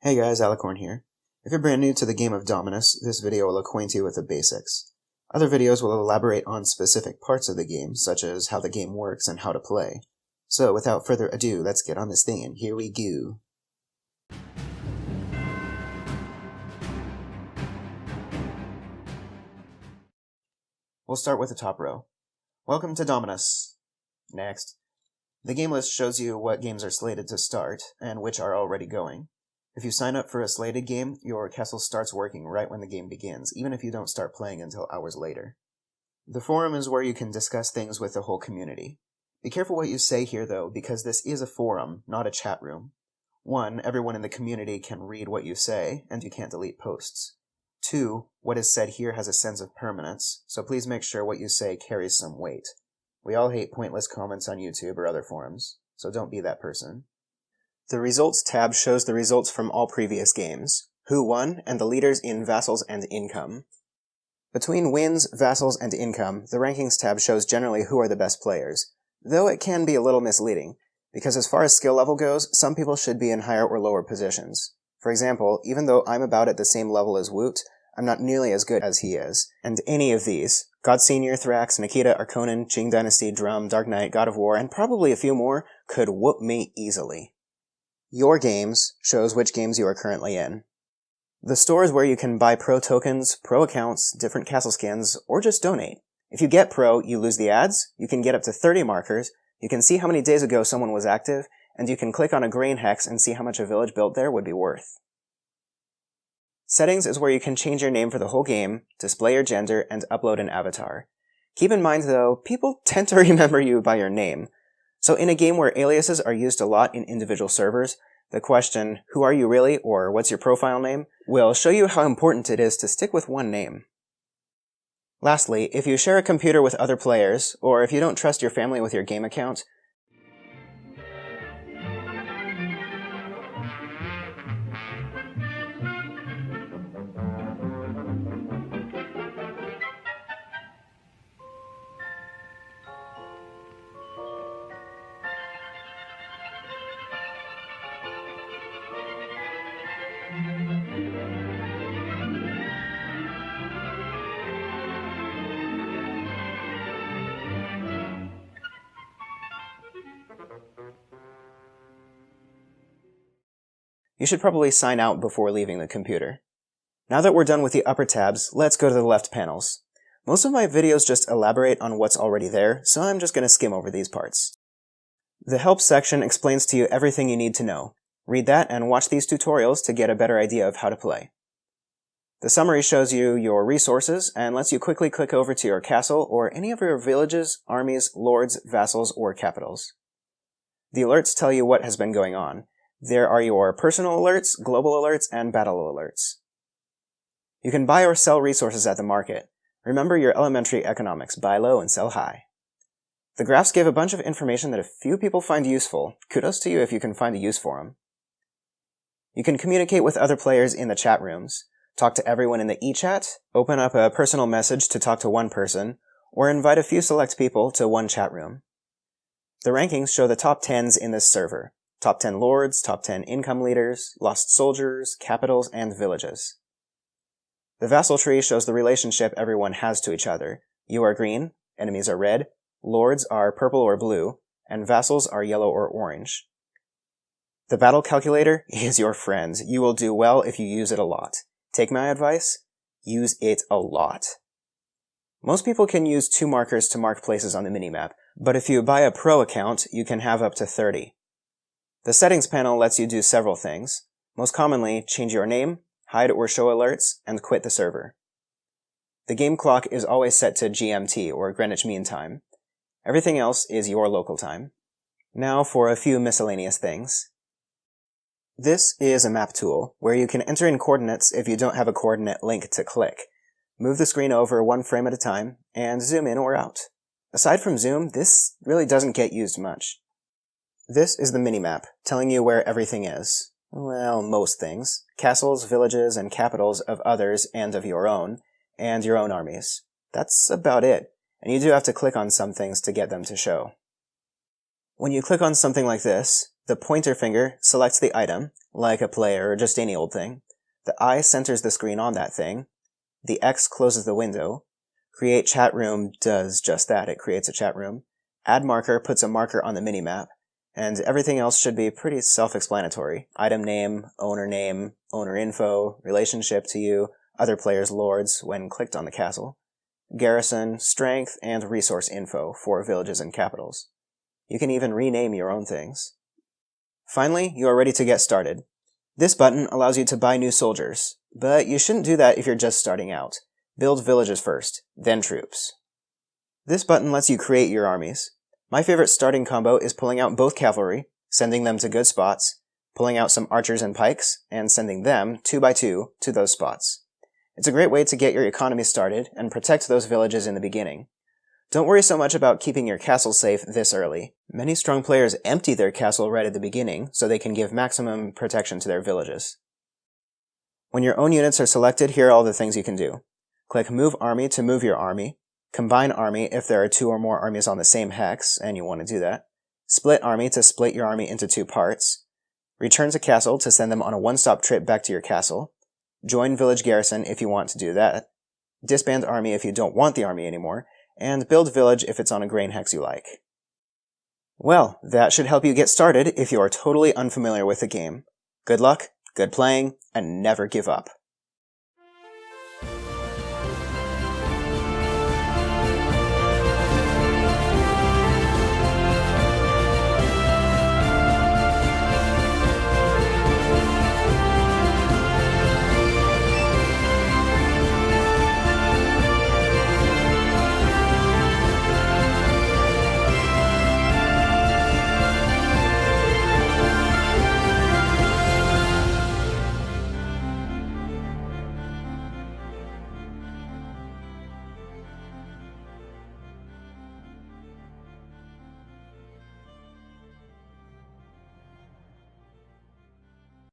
Hey guys, Alicorn here. If you're brand new to the game of Dominus, this video will acquaint you with the basics. Other videos will elaborate on specific parts of the game, such as how the game works and how to play. So without further ado, let's get on this thing and here we go. We'll start with the top row. Welcome to Dominus. Next. The game list shows you what games are slated to start, and which are already going. If you sign up for a slated game, your castle starts working right when the game begins, even if you don't start playing until hours later. The forum is where you can discuss things with the whole community. Be careful what you say here though, because this is a forum, not a chat room. 1. Everyone in the community can read what you say, and you can't delete posts. 2. What is said here has a sense of permanence, so please make sure what you say carries some weight. We all hate pointless comments on YouTube or other forums, so don't be that person. The Results tab shows the results from all previous games, who won, and the leaders in Vassals and Income. Between wins, vassals, and income, the Rankings tab shows generally who are the best players, though it can be a little misleading, because as far as skill level goes, some people should be in higher or lower positions. For example, even though I'm about at the same level as Woot, I'm not nearly as good as he is, and any of these, God Senior, Thrax, Nikita, Arconin, Qing Dynasty, Drum, Dark Knight, God of War, and probably a few more, could whoop me easily. Your Games shows which games you are currently in. The store is where you can buy pro tokens, pro accounts, different castle skins, or just donate. If you get pro, you lose the ads, you can get up to 30 markers, you can see how many days ago someone was active, and you can click on a grain hex and see how much a village built there would be worth. Settings is where you can change your name for the whole game, display your gender, and upload an avatar. Keep in mind though, people tend to remember you by your name. So in a game where aliases are used a lot in individual servers, the question, who are you really, or what's your profile name, will show you how important it is to stick with one name. Lastly, if you share a computer with other players, or if you don't trust your family with your game account, you should probably sign out before leaving the computer. Now that we're done with the upper tabs, let's go to the left panels. Most of my videos just elaborate on what's already there, so I'm just going to skim over these parts. The Help section explains to you everything you need to know. Read that and watch these tutorials to get a better idea of how to play. The Summary shows you your resources and lets you quickly click over to your castle or any of your villages, armies, lords, vassals, or capitals. The Alerts tell you what has been going on. There are your personal alerts, global alerts, and battle alerts. You can buy or sell resources at the market. Remember your elementary economics, buy low and sell high. The graphs give a bunch of information that a few people find useful. Kudos to you if you can find a use for them. You can communicate with other players in the chat rooms, talk to everyone in the e-chat, open up a personal message to talk to one person, or invite a few select people to one chat room. The rankings show the top 10s in this server. Top 10 lords, top 10 income leaders, lost soldiers, capitals, and villages. The vassal tree shows the relationship everyone has to each other. You are green, enemies are red, lords are purple or blue, and vassals are yellow or orange. The battle calculator is your friend. You will do well if you use it a lot. Take my advice, use it a lot. Most people can use 2 markers to mark places on the minimap, but if you buy a pro account, you can have up to 30. The Settings panel lets you do several things. Most commonly, change your name, hide or show alerts, and quit the server. The game clock is always set to GMT, or Greenwich Mean Time. Everything else is your local time. Now for a few miscellaneous things. This is a map tool, where you can enter in coordinates if you don't have a coordinate link to click. Move the screen over 1 frame at a time, and zoom in or out. Aside from zoom, this really doesn't get used much. This is the minimap, telling you where everything is. Well, most things. Castles, villages, and capitals of others and of your own armies. That's about it, and you do have to click on some things to get them to show. When you click on something like this, The pointer finger selects the item, like a player or just any old thing. The I centers the screen on that thing. The X closes the window. Create chat room does just that, it creates a chat room. Add marker puts a marker on the minimap. And everything else should be pretty self-explanatory. Item name, owner info, relationship to you, other players' lords when clicked on the castle, garrison, strength, and resource info for villages and capitals. You can even rename your own things. Finally, you are ready to get started. This button allows you to buy new soldiers, but you shouldn't do that if you're just starting out. Build villages first, then troops. This button lets you create your armies. My favorite starting combo is pulling out both cavalry, sending them to good spots, pulling out some archers and pikes, and sending them 2 by 2 to those spots. It's a great way to get your economy started and protect those villages in the beginning. Don't worry so much about keeping your castle safe this early. Many strong players empty their castle right at the beginning so they can give maximum protection to their villages. When your own units are selected, here are all the things you can do. Click Move Army to move your army. Combine army if there are 2 or more armies on the same hex, and you want to do that. Split army to split your army into 2 parts. Return to castle to send them on a one-stop trip back to your castle. Join village garrison if you want to do that. Disband army if you don't want the army anymore. And build village if it's on a grain hex you like. Well, that should help you get started if you are totally unfamiliar with the game. Good luck, good playing, and never give up.